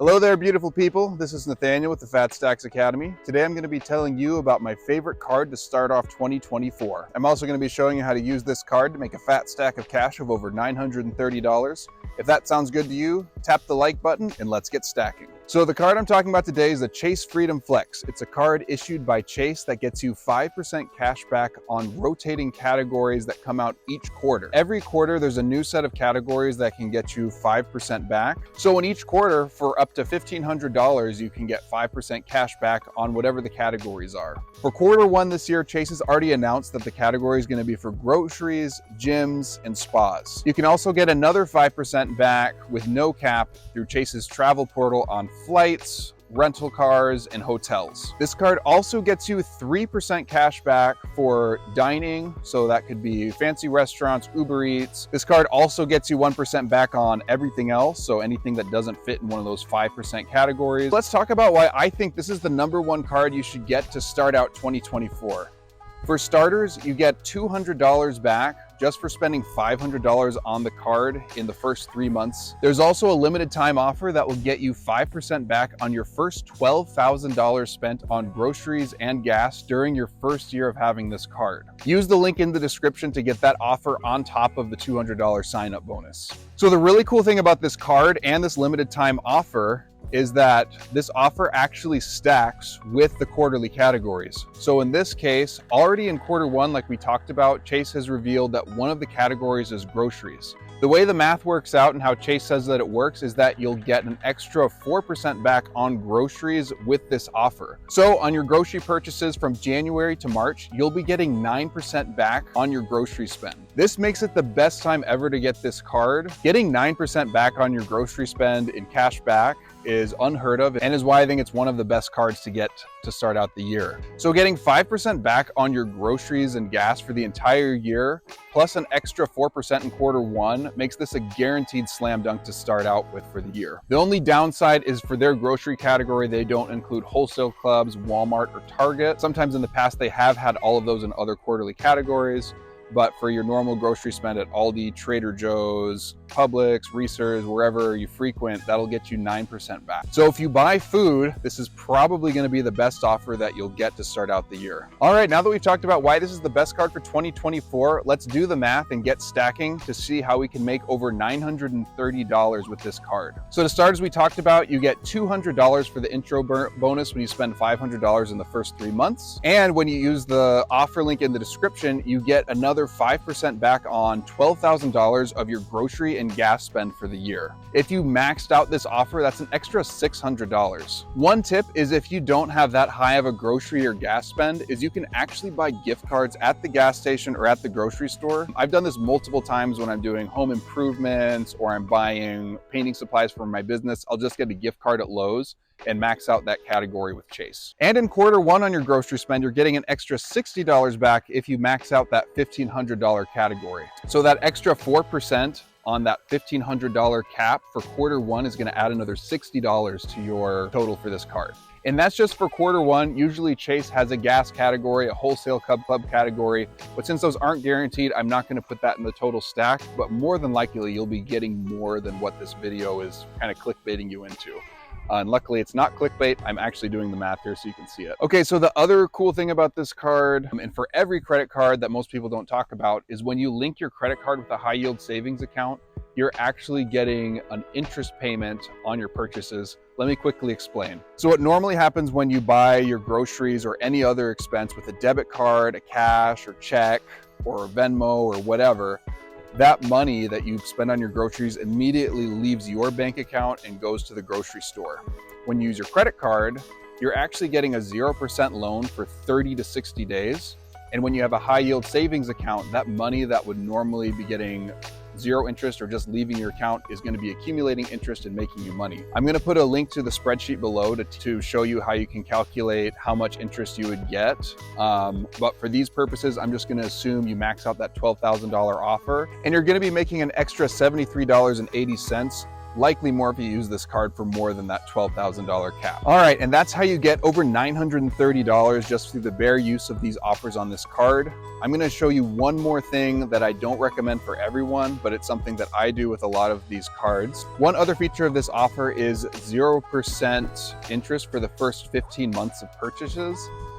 Hello there, beautiful people. This is Nathaniel with the Fat Stacks Academy. Today I'm going to be telling you about my favorite card to start off 2024. I'm also going to be showing you how to use this card to make a fat stack of cash of over $930. If that sounds good to you, tap the like button and let's get stacking. So the card I'm talking about today is the Chase Freedom Flex. It's a card issued by Chase that gets you 5% cash back on rotating categories that come out each quarter. Every quarter, there's a new set of categories that can get you 5% back. So in each quarter, for up to $1,500, you can get 5% cash back on whatever the categories are. For quarter one this year, Chase has already announced that the category is going to be for groceries, gyms, and spas. You can also get another 5% back with no cap through Chase's travel portal on flights, rental cars, and hotels. This card also gets you 3% cash back for dining, so that could be fancy restaurants, Uber Eats. This card also gets you 1% back on everything else, so anything that doesn't fit in one of those 5% categories. Let's talk about why I think this is the #1 card you should get to start out 2024. For starters, you get $200 back just for spending $500 on the card in the first 3 months. There's also a limited time offer that will get you 5% back on your first $12,000 spent on groceries and gas during your first year of having this card. Use the link in the description to get that offer on top of the $200 sign-up bonus. So the really cool thing about this card and this limited time offer is that this offer actually stacks with the quarterly categories. So in this case, already in quarter one, like we talked about, Chase has revealed that one of the categories is groceries. The way the math works out and how Chase says that it works is that you'll get an extra 4% back on groceries with this offer. So on your grocery purchases from January to March, you'll be getting 9% back on your grocery spend. This makes it the best time ever to get this card. Getting 9% back on your grocery spend in cash back is unheard of and is why I think it's one of the best cards to get to start out the year. So getting 5% back on your groceries and gas for the entire year, plus an extra 4% in quarter one, makes this a guaranteed slam dunk to start out with for the year. The only downside is for their grocery category, they don't include wholesale clubs, Walmart, or Target. Sometimes in the past, they have had all of those in other quarterly categories. But for your normal grocery spend at Aldi, Trader Joe's, Publix, Reese's, wherever you frequent, that'll get you 9% back. So if you buy food, this is probably going to be the best offer that you'll get to start out the year. All right, now that we've talked about why this is the best card for 2024, let's do the math and get stacking to see how we can make over $930 with this card. So to start, as we talked about, you get $200 for the intro bonus when you spend $500 in the first 3 months. And when you use the offer link in the description, you get another 5% back on $12,000 of your grocery and gas spend for the year. If you maxed out this offer, that's an extra $600. One tip is if you don't have that high of a grocery or gas spend, is you can actually buy gift cards at the gas station or at the grocery store. I've done this multiple times when I'm doing home improvements or I'm buying painting supplies for my business. I'll just get a gift card at Lowe's and max out that category with Chase. And in quarter one on your grocery spend, you're getting an extra $60 back if you max out that $1,500 category. So that extra 4% on that $1,500 cap for quarter one is gonna add another $60 to your total for this card. And that's just for quarter one. Usually Chase has a gas category, a wholesale club category, but since those aren't guaranteed, I'm not gonna put that in the total stack, but more than likely you'll be getting more than what this video is kind of clickbaiting you into. And luckily it's not clickbait. I'm actually doing the math here so you can see it. Okay, so the other cool thing about this card, and for every credit card that most people don't talk about, is when you link your credit card with a high yield savings account, you're actually getting an interest payment on your purchases. Let me quickly explain. So what normally happens when you buy your groceries or any other expense with a debit card, a cash or check or Venmo or whatever, that money that you spend on your groceries immediately leaves your bank account and goes to the grocery store. When you use your credit card, you're actually getting a 0% loan for 30 to 60 days. And when you have a high yield savings account, that money that would normally be getting 0 interest or just leaving your account is going to be accumulating interest and making you money. I'm going to put a link to the spreadsheet below to show you how you can calculate how much interest you would get. But for these purposes, I'm just going to assume you max out that $12,000 offer and you're going to be making an extra $73.80 Likely more if you use this card for more than that $12,000 cap. All right, and that's how you get over $930 just through the bare use of these offers on this card. I'm gonna show you one more thing that I don't recommend for everyone, but it's something that I do with a lot of these cards. One other feature of this offer is 0% interest for the first 15 months of purchases.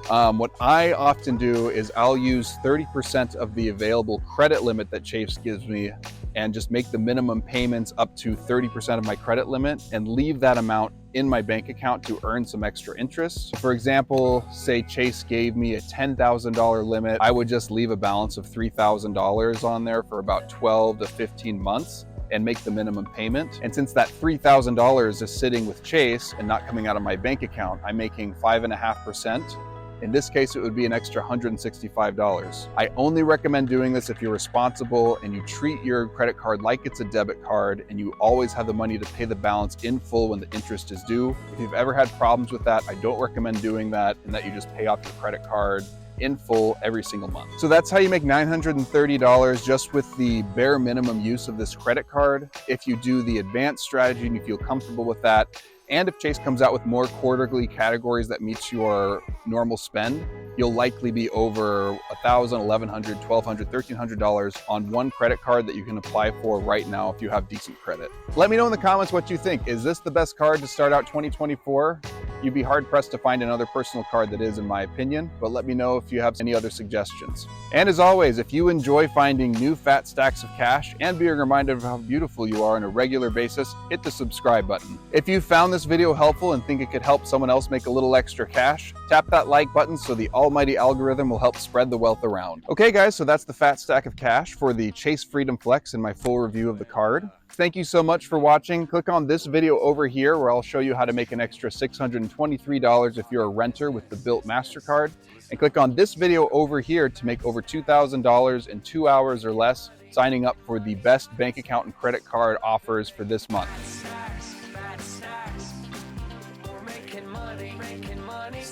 What I often do is I'll use 30% of the available credit limit that Chase gives me and just make the minimum payments up to 30% of my credit limit and leave that amount in my bank account to earn some extra interest. For example, say Chase gave me a $10,000 limit, I would just leave a balance of $3,000 on there for about 12 to 15 months and make the minimum payment. And since that $3,000 is sitting with Chase and not coming out of my bank account, I'm making 5.5%. In this case, it would be an extra $165. I only recommend doing this if you're responsible and you treat your credit card like it's a debit card and you always have the money to pay the balance in full when the interest is due. If you've ever had problems with that, I don't recommend doing that, and that you just pay off your credit card in full every single month. So that's how you make $930 just with the bare minimum use of this credit card. If you do the advanced strategy and you feel comfortable with that, and if Chase comes out with more quarterly categories that meets your normal spend, you'll likely be over $1,000, $1,100, $1,200, $1,300 on one credit card that you can apply for right now if you have decent credit. Let me know in the comments what you think. Is this the best card to start out 2024? You'd be hard pressed to find another personal card that is, in my opinion, but let me know if you have any other suggestions. And as always, if you enjoy finding new fat stacks of cash and being reminded of how beautiful you are on a regular basis, hit the subscribe button. If you found this video helpful and think it could help someone else make a little extra cash, tap that like button so the almighty algorithm will help spread the wealth around. Okay guys, so that's the fat stack of cash for the Chase Freedom Flex and my full review of the card. Thank you so much for watching. Click on this video over here where I'll show you how to make an extra $623 if you're a renter with the Built MasterCard. And click on this video over here to make over $2,000 in 2 hours or less, signing up for the best bank account and credit card offers for this month. Making money.